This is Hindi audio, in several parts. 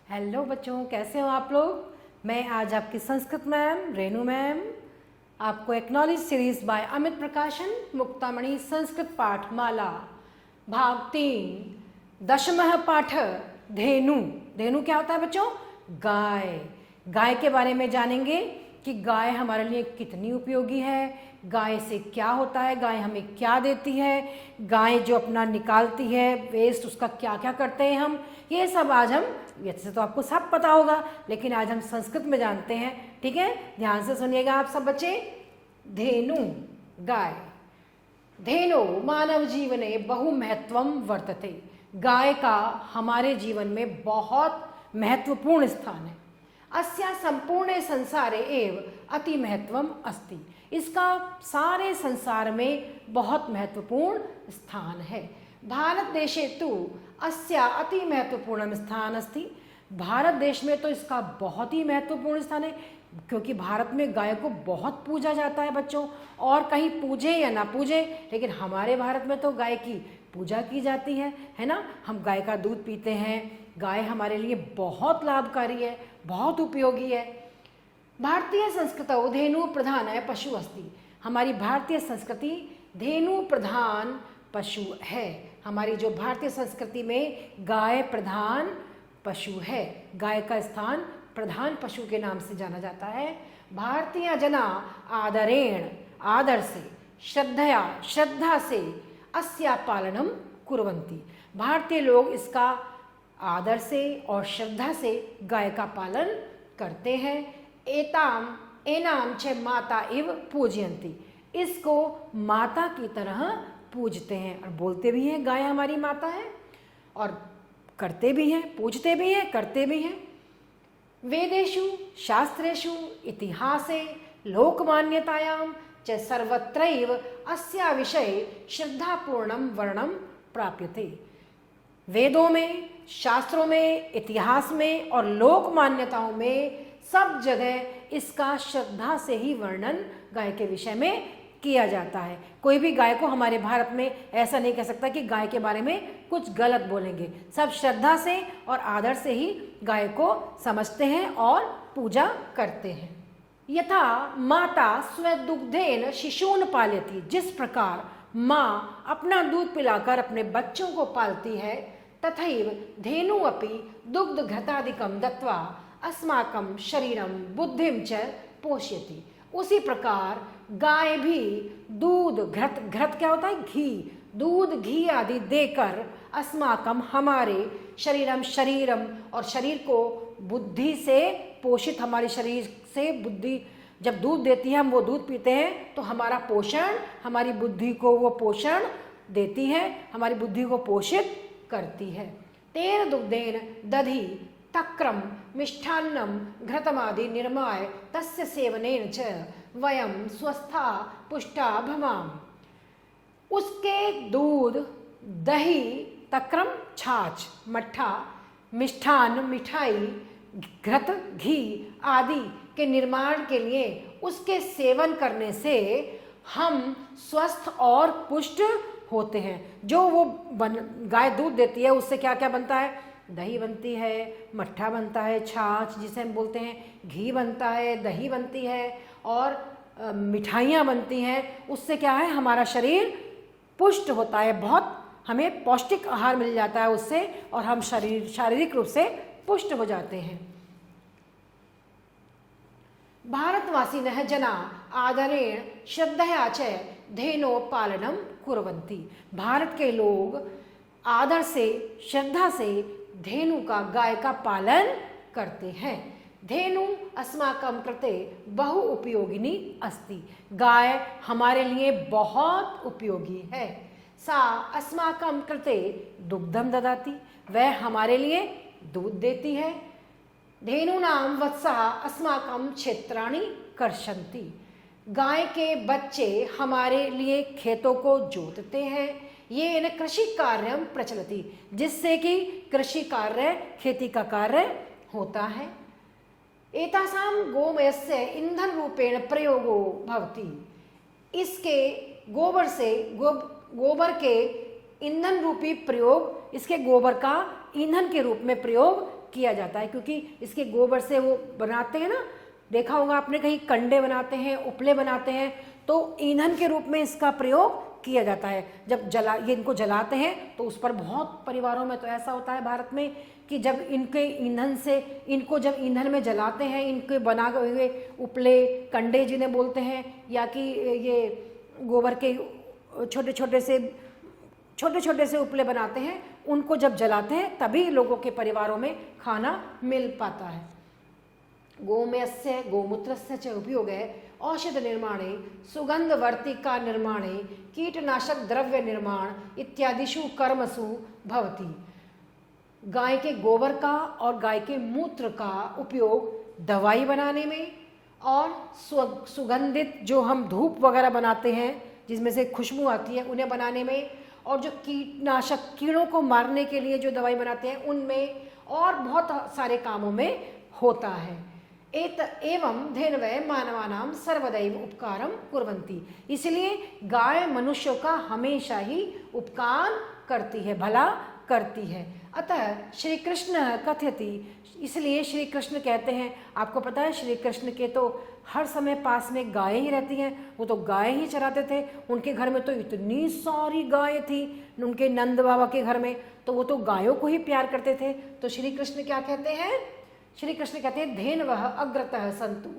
हेलो बच्चों, कैसे हो आप लोग। मैं आज आपकी संस्कृत मैम रेनू मैम आपको एक्नॉलेज सीरीज बाय अमित प्रकाशन मुक्तामणि संस्कृत पाठ माला भाग 3 दशमः पाठ धेनु। धेनु क्या होता है बच्चों? गाय। गाय के बारे में जानेंगे कि गाय हमारे लिए कितनी उपयोगी है, गाय से क्या होता है, गाय हमें क्या देती है, गाय जो अपना निकालती है वेस्ट उसका क्या क्या करते हैं हम, ये सब आज हम, वैसे तो आपको सब पता होगा लेकिन आज हम संस्कृत में जानते हैं। ठीक है, ध्यान से सुनिएगा आप सब बच्चे। धेनु गाय। धेनु मानव जीवने बहु महत्वम वर्तते। गाय का हमारे जीवन में बहुत महत्वपूर्ण स्थान है। अस्या संपूर्ण संसारे एव अति महत्वम अस्ति। इसका सारे संसार में बहुत महत्वपूर्ण स्थान है। भारत देशे तु अस्या अति महत्वपूर्ण स्थान अस्ति। भारत देश में तो इसका बहुत ही महत्वपूर्ण स्थान है, क्योंकि भारत में गाय को बहुत पूजा जाता है बच्चों। और कहीं पूजे या ना पूजे, लेकिन हमारे भारत में तो गाय की पूजा की जाती है ना। हम गाय का दूध पीते हैं। गाय हमारे लिए बहुत लाभकारी है, बहुत उपयोगी है। भारतीय संस्कृतौ धेनु प्रधान है पशु अस्ति। हमारी भारतीय संस्कृति धेनु प्रधान पशु है। हमारी जो भारतीय संस्कृति में गाय प्रधान पशु है। गाय का स्थान प्रधान पशु के नाम से जाना जाता है। भारतीय जना आदरेण, आदर से, श्रद्धा से अस्या पालनम कुर्वन्ति। भारतीय लोग इसका आदर से और श्रद्धा से गाय का पालन करते हैं। एनाम च माता इव पूजयन्ति। इसको माता की तरह पूजते हैं और बोलते भी हैं गाय हमारी माता है, और करते भी हैं, पूजते भी हैं, करते भी हैं। वेदेषु शास्त्रेषु इतिहासे लोकमान्यतायां च सर्वत्रैव अस्या विषये श्रद्धापूर्णं वर्णनं प्राप्यते। वेदों में, शास्त्रों में, इतिहास में और लोक मान्यताओं में सब जगह इसका श्रद्धा से ही वर्णन गाय के विषय में किया जाता है। कोई भी गाय को हमारे भारत में ऐसा नहीं कह सकता कि गाय के बारे में कुछ गलत बोलेंगे। सब श्रद्धा से और आदर से ही गाय को समझते हैं और पूजा करते हैं। यथा माता स्वदुग्धेन शिशून पालयति। जिस प्रकार माँ अपना दूध पिलाकर अपने बच्चों को पालती है, तथैव धेनु अपि दुग्ध घृतादिकं दत्वा अस्माकं शरीरं बुद्धिं च पोषयति। उसी प्रकार गाय भी दूध, घृत क्या होता है? घी। दूध, घी आदि देकर अस्माकं हमारे शरीरम और शरीर को बुद्धि से पोषित, हमारे शरीर से बुद्धि जब दूध देती है, हम वो दूध पीते हैं तो हमारा पोषण, हमारी बुद्धि को वो पोषण देती है, हमारी बुद्धि को पोषित करती है। तेन दुग्धेन दधि तक्रम मिष्ठान्नम घृतमादि निर्माय तस्य सेवनेन च वयम स्वस्था पुष्टा भवाम। उसके दूध, दही, तक्रम छाछ, मट्ठा, मिष्ठान मिठाई, घृत घी आदि के निर्माण के लिए उसके सेवन करने से हम स्वस्थ और पुष्ट होते हैं। जो वो गाय दूध देती है उससे क्या क्या बनता है? दही बनती है, मट्ठा बनता है, छाछ जिसे हम बोलते हैं, घी बनता है, दही बनती है और मिठाइयाँ बनती हैं। उससे क्या है? हमारा शरीर पुष्ट होता है, बहुत हमें पौष्टिक आहार मिल जाता है उससे, और हम शारीरिक रूप से पुष्ट हो जाते हैं। भारतवासिनः जना आदरेण श्रद्धया च धेनो पालनम कुर्वन्ति। भारत के लोग आदर से, श्रद्धा से धेनु का, गाय का पालन करते हैं। धेनु अस्माकं कृते बहु उपयोगिनी अस्ति। गाय हमारे लिए बहुत उपयोगी है। सा अस्माकं कृते दुग्धम ददाति। वह हमारे लिए दूध देती है। धेनूनां वत्सः अस्माकं क्षेत्राणि कर्षन्ति। गाय के बच्चे हमारे लिए खेतों को जोतते हैं। ये न कृषि कार्यम प्रचलति, जिससे कि कृषि कार्य, खेती का कार्य होता है। एतासां गोमयस्य ईंधन रूपेण प्रयोगो भवति। इसके गोबर से, गोबर के ईंधन रूपी प्रयोग, इसके गोबर का ईंधन के रूप में प्रयोग किया जाता है, क्योंकि इसके गोबर से वो बनाते हैं ना, देखा होगा आपने, कहीं कंडे बनाते हैं, उपले बनाते हैं, तो ईंधन के रूप में इसका प्रयोग किया जाता है। जब ये इनको जलाते हैं तो उस पर बहुत परिवारों में तो ऐसा होता है भारत में कि जब इनके ईंधन से, इनको जब ईंधन में जलाते हैं, इनके बना हुए उपले कंडे जिन्हें बोलते हैं, या कि ये गोबर के छोटे छोटे से उपले बनाते हैं, उनको जब जलाते हैं तभी लोगों के परिवारों में खाना मिल पाता है। गोमयस्य गोमूत्रस्य च उपयोगे औषध निर्माणे सुगंधवर्तिका निर्माणे कीटनाशक द्रव्य निर्माण इत्यादिषु कर्मसु भवति। गाय के गोबर का और गाय के मूत्र का उपयोग दवाई बनाने में और सुगंधित जो हम धूप वगैरह बनाते हैं जिसमें से खुशबू आती है उन्हें बनाने में, और जो कीटनाशक कीड़ों को मारने के लिए जो दवाई बनाते हैं उनमें, और बहुत सारे कामों में होता है। एवं धेनवय मानवानां सर्वदैव उपकारम कुर्वन्ति। इसलिए गाय मनुष्यों का हमेशा ही उपकार करती है, भला करती है। अतः श्री कृष्ण कथयति, इसलिए श्री कृष्ण कहते हैं, आपको पता है श्री कृष्ण के तो हर समय पास में गायें ही रहती हैं, वो तो गाय ही चराते थे। उनके घर में तो इतनी सारी गायें थी, उनके नंद बाबा के घर में, तो वो तो गायों को ही प्यार करते थे। तो श्री कृष्ण क्या कहते हैं? श्री कृष्ण कहते हैं धेनवः अग्रतः सन्तु,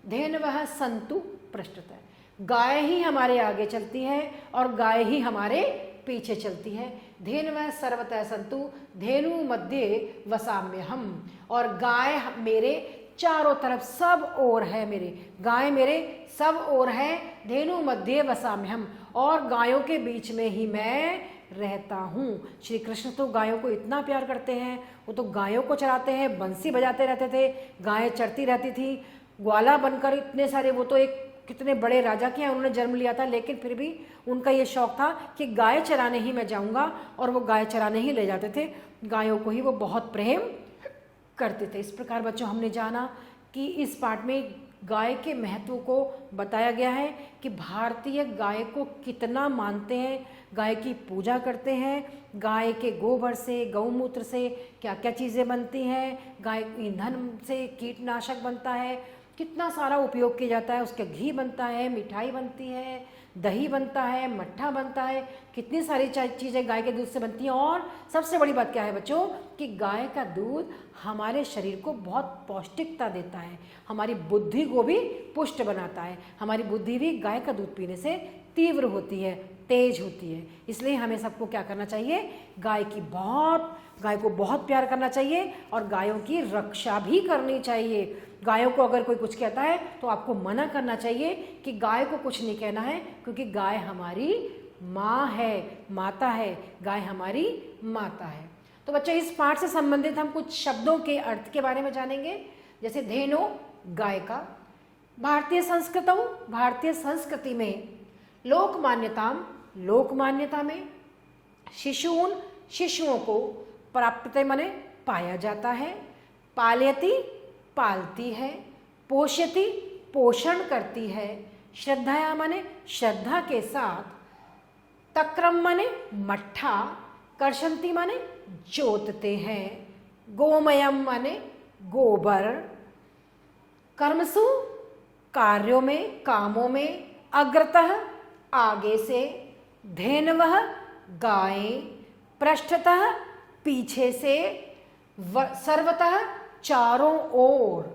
धेनवः सन्तु पृष्ठतः। गाय ही हमारे आगे चलती है और गाय ही हमारे पीछे चलती है। धेनवः सर्वतः सन्तु, धेनु मध्ये वसाम्यहम्। और गाय मेरे चारों तरफ सब ओर है, मेरे गाय मेरे सब ओर है। धेनु मध्ये वसाम्यहम्, और गायों के बीच में ही मैं रहता हूँ। श्री कृष्ण तो गायों को इतना प्यार करते हैं, वो तो गायों को चराते हैं, बंसी बजाते रहते थे, गायें चरती रहती थी, ग्वाला बनकर इतने सारे, वो तो एक कितने बड़े राजा के यहाँ उन्होंने जन्म लिया था, लेकिन फिर भी उनका ये शौक था कि गाय चराने ही मैं जाऊँगा, और वो गाय चराने ही ले जाते थे। गायों को ही वो बहुत प्रेम करते थे। इस प्रकार बच्चों हमने जाना कि इस पाठ में गाय के महत्व को बताया गया है कि भारतीय गाय को कितना मानते हैं, गाय की पूजा करते हैं, गाय के गोबर से, गौमूत्र से क्या क्या चीज़ें बनती हैं, गाय ईंधन से कीटनाशक बनता है, कितना सारा उपयोग किया जाता है, उसका घी बनता है, मिठाई बनती है, दही बनता है, मट्ठा बनता है, कितनी सारी चीज़ें गाय के दूध से बनती हैं। और सबसे बड़ी बात क्या है बच्चों कि गाय का दूध हमारे शरीर को बहुत पौष्टिकता देता है, हमारी बुद्धि को भी पुष्ट बनाता है। हमारी बुद्धि भी गाय का दूध पीने से तीव्र होती है, तेज होती है। इसलिए हमें सबको क्या करना चाहिए? गाय को बहुत प्यार करना चाहिए और गायों की रक्षा भी करनी चाहिए। गायों को अगर कोई कुछ कहता है तो आपको मना करना चाहिए कि गाय को कुछ नहीं कहना है, क्योंकि गाय हमारी माँ है, माता है, गाय हमारी माता है। तो बच्चों इस पाठ से संबंधित हम कुछ शब्दों के अर्थ के बारे में जानेंगे, जैसे धेनो गाय का। भारतीय संस्कृति में लोक मान्यता में शिशुओं को प्राप्यते माने पाया जाता है, पालयति पालती है, पोषयति पोषण करती है, श्रद्धया माने श्रद्धा के साथ, तक्रम माने मट्ठा, कर्षन्ति माने जोतते हैं, गोमयम माने गोबर, कर्मसु कार्यों में, कामों में, अग्रतः आगे से, धेनवः गायें, पृष्ठतः पीछे से, सर्वतः चारों ओर,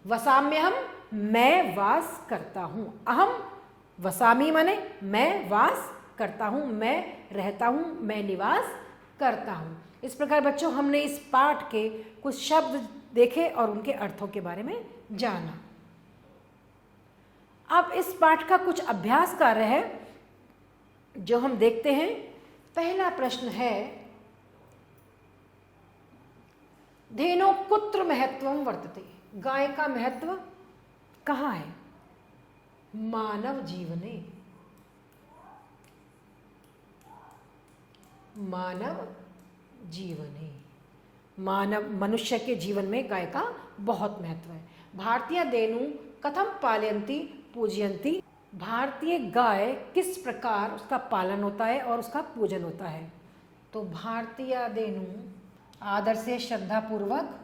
वसाम्यहम मैं वास करता हूँ, अहम वसामी माने मैं वास करता हूँ, मैं रहता हूँ, मैं निवास करता हूँ। इस प्रकार बच्चों हमने इस पाठ के कुछ शब्द देखे और उनके अर्थों के बारे में जाना। अब इस पाठ का कुछ अभ्यास कार्य है जो हम देखते हैं। पहला प्रश्न है, धेनो कुत्र महत्वम वर्तते। गाय का महत्व कहाँ है? मानव जीवने, मनुष्य के जीवन में गाय का बहुत महत्व है। भारतीय धेनु कथम पालयन्ति पूजयन्ति। भारतीय गाय किस प्रकार उसका पालन होता है और उसका पूजन होता है। तो भारतीय धेनु आदर से, श्रद्धापूर्वक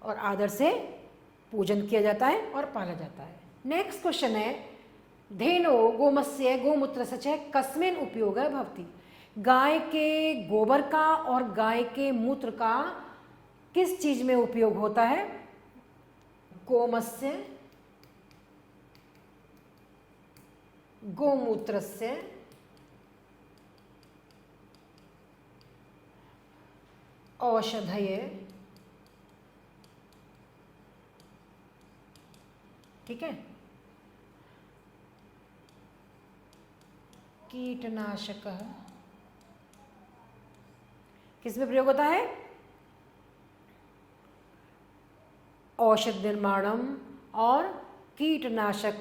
और आदर से पूजन किया जाता है और पाला जाता है। नेक्स्ट क्वेश्चन है धेनो गोमस्य गोमूत्रस्य च कस्मिन् उपयोगः भवति। गाय के गोबर का और गाय के मूत्र का किस चीज में उपयोग होता है? गोमस्य गोमूत्रस्य औषधये, ठीक है, कीटनाशक किस में प्रयोग होता है? औषध निर्माणम और कीटनाशक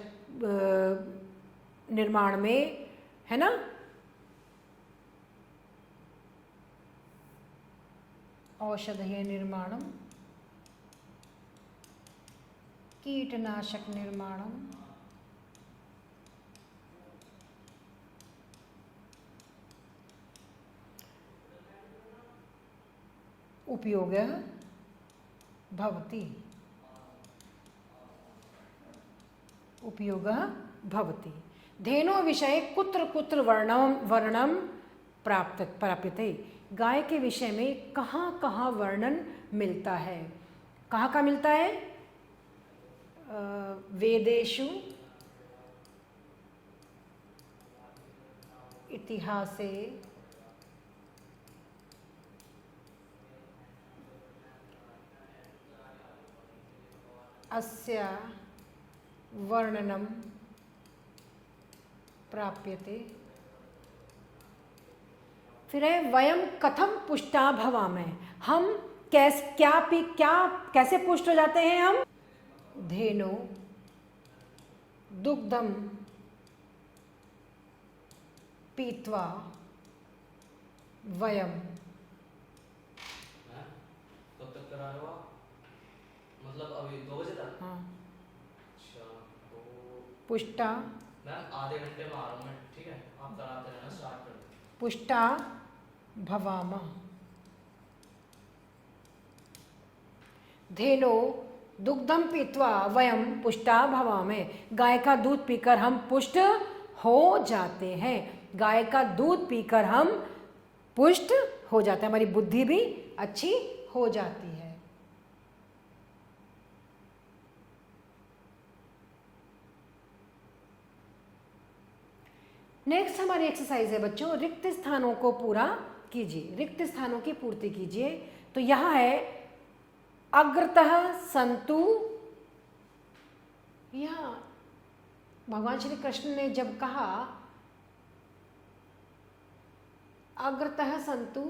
निर्माण में, है ना। औषधीय निर्माणम कीटनाशक निर्माणम उपयोगः भवति, उपयोगः भवति। धेनो विषये कुत्र कुत्र वर्णम प्राप्यते। गाय के विषय में कहाँ कहाँ वर्णन मिलता है? कहाँ कहाँ मिलता है? वेदेषु, इतिहासे, अस्य वर्णनम प्राप्यते। फिर है वयम कथम पुष्टा भवामः। हम कैसे पुष्ट हो जाते हैं? हम धेनो दुग्धम पीत्वा वयम, कब तक करा रहे हो आप? मतलब अभी 2 बजे तक? हाँ, अच्छा, तो पुष्टा, मैम आधे घंटे में आ रहा हूँ मैं, ठीक है, आप कराते रहना, स्टार्ट कर दो। पुष्टा भवामः। धेनो दुग्धम पीत्वा वयम पुष्टा भवामः। गाय का दूध पीकर हम पुष्ट हो जाते हैं। गाय का दूध पीकर हम पुष्ट हो जाते हैं, हमारी बुद्धि भी अच्छी हो जाती है। नेक्स्ट हमारी एक्सरसाइज है बच्चों, रिक्त स्थानों को पूरा कीजिए, रिक्त स्थानों की पूर्ति कीजिए। तो यह है अग्रतः संतु। यह भगवान श्री कृष्ण ने जब कहा अग्रतः संतु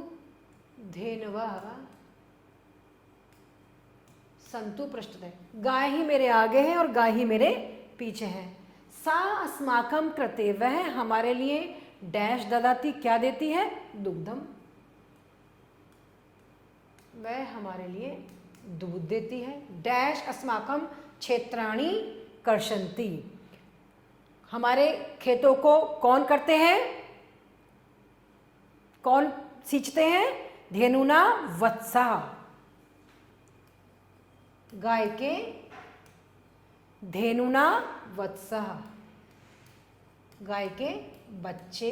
धेनवः संतु पृष्ठतः, गाय ही मेरे आगे है और गाय ही मेरे पीछे है। सा अस्माकं कृते, वह हमारे लिए डैश ददाती, क्या देती है? दुग्धम, वह हमारे लिए दूध देती है। डैश अस्माकं क्षेत्राणि कर्षन्ति, हमारे खेतों को कौन करते हैं? कौन सींचते हैं? धेनुना वत्सा, गाय के धेनुना वत्सा, गाय के बच्चे।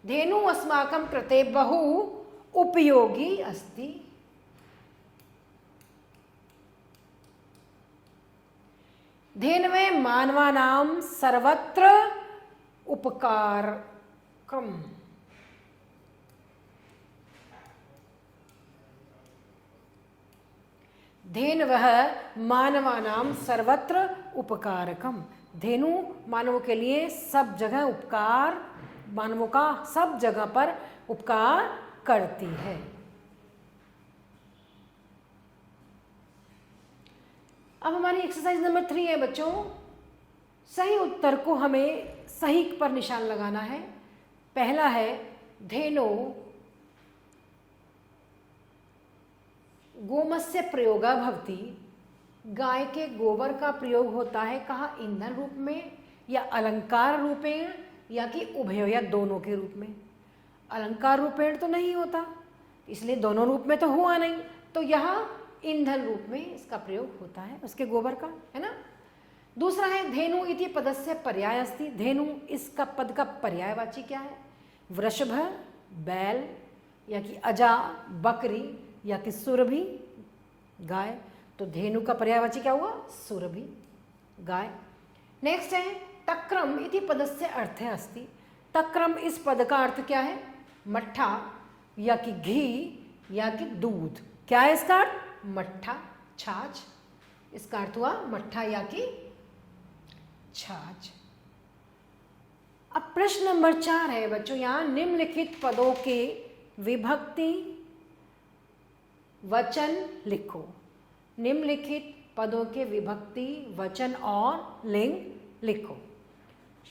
धेनु अस्माकं कृते बहु उपयोगी अस्ति। धेनवे मानवानां सर्वत्र उपकारकम्। धेनवः मानवानां सर्वत्र उपकारकम्। धेनु मानवों के लिए सब जगह उपकार, मानवों का सब जगह पर उपकार करती है। अब हमारी एक्सरसाइज नंबर 3 है बच्चों, सही उत्तर को हमें सही पर निशान लगाना है। पहला है धेनो गोमस्य प्रयोगा भवति, गाय के गोबर का प्रयोग होता है कहाँ? ईंधन रूप में या अलंकार रूपेण या कि उभय या दोनों के रूप में। अलंकार रूपेण तो नहीं होता, इसलिए दोनों रूप में तो हुआ नहीं, तो यहाँ ईंधन रूप में इसका प्रयोग होता है, उसके गोबर का, है ना। दूसरा है धेनु इति पदस्य पर्याय अस्ति। धेनु इसका पद का पर्यायवाची क्या है? वृषभ बैल, या कि अजा बकरी, या कि सुरभि गाय। तो धेनु का पर्यायवाची क्या हुआ? सुरभि गाय। नेक्स्ट है तक्रम इति पदस्य अर्थ अस्ति। तक्रम इस पद का अर्थ क्या है? मट्ठा, या कि घी, या कि दूध। क्या है इसका अर्थ? मट्ठा, छाछ। इसका अर्थ हुआ मट्ठा या कि छाछ। अब प्रश्न नंबर 4 है बच्चों, यहां निम्नलिखित पदों के विभक्ति वचन लिखो। निम्नलिखित पदों के विभक्ति वचन और लिंग लिखो।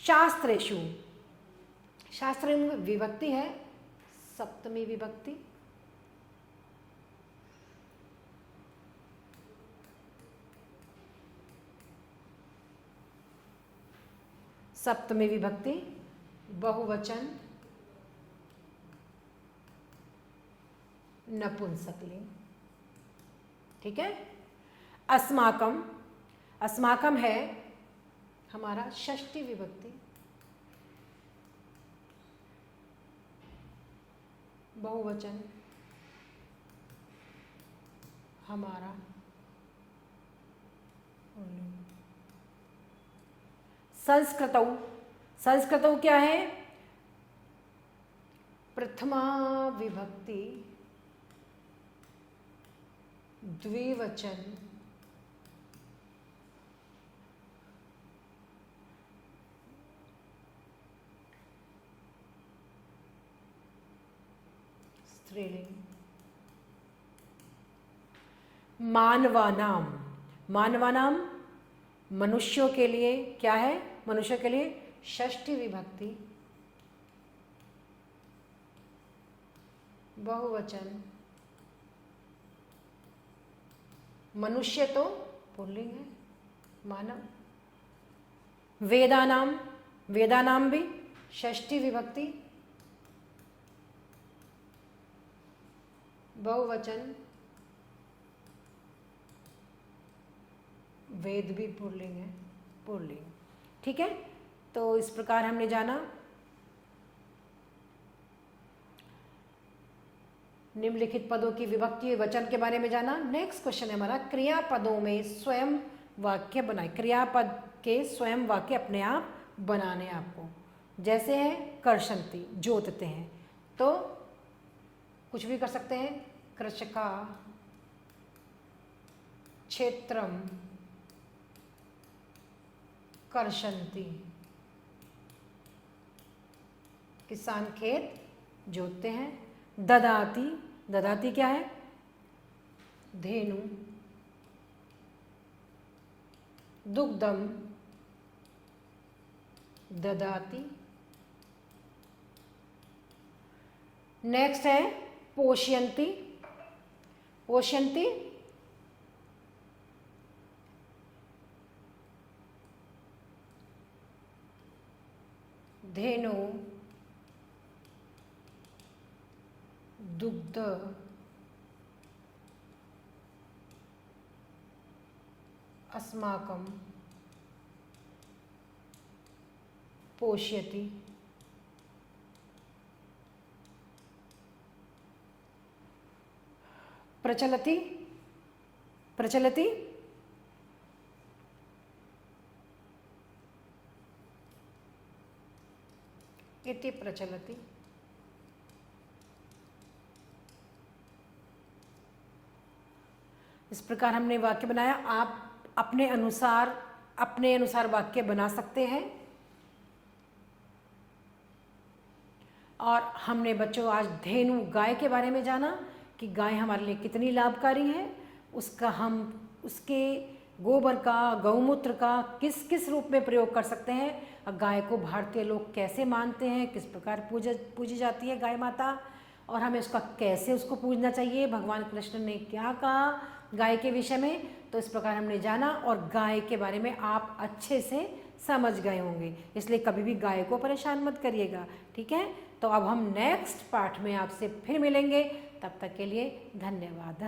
शास्त्रेषु, शास्त्र में विभक्ति है सप्तमी विभक्ति। सप्तमी विभक्ति बहुवचन नपुंसकलिंग। ठीक है। अस्माकम, अस्माकम है हमारा षष्ठी विभक्ति बहुवचन हमारा। संस्कृतौ, संस्कृतौ क्या है? प्रथमा विभक्ति द्विवचन स्त्रीलिंग। मानवानाम, मानवानाम मनुष्यों के लिए क्या है? मनुष्य के लिए षष्ठी विभक्ति बहुवचन। मनुष्य तो पुल्लिंग है, मानव। वेदानाम, वेदानाम भी षष्ठी विभक्ति बहुवचन। वेद भी पुल्लिंग है, पुल्लिंग। ठीक है। तो इस प्रकार हमने जाना निम्नलिखित पदों की विभक्ति वचन के बारे में जाना। नेक्स्ट क्वेश्चन है हमारा, क्रियापदों में स्वयं वाक्य बनाए। क्रियापद के स्वयं वाक्य अपने आप बनाने हैं आपको। जैसे है कर्षन्ति, जोतते हैं, तो कुछ भी कर सकते हैं। कृषका, क्षेत्रम कर्षन्ति, किसान खेत जोतते हैं। ददाती, ददाती क्या है? धेनु। दुग्धम ददाती। नेक्स्ट है पोषयन्ति, पोषयन्ति धेनु दुग्ध अस्माकं पोषयति। प्रचलति, प्रचलति इति प्रचलति। इस प्रकार हमने वाक्य बनाया। आप अपने अनुसार वाक्य बना सकते हैं। और हमने बच्चों आज धेनु गाय के बारे में जाना कि गाय हमारे लिए कितनी लाभकारी है। उसके गोबर का, गौमूत्र का किस किस रूप में प्रयोग कर सकते हैं। गाय को भारतीय लोग कैसे मानते हैं, किस प्रकार पूजी जाती है गाय माता, और हमें उसको पूजना चाहिए। भगवान कृष्ण ने क्या कहा गाय के विषय में, तो इस प्रकार हमने जाना। और गाय के बारे में आप अच्छे से समझ गए होंगे, इसलिए कभी भी गाय को परेशान मत करिएगा। ठीक है। तो अब हम नेक्स्ट पार्ट में आपसे फिर मिलेंगे। तब तक के लिए धन्यवाद।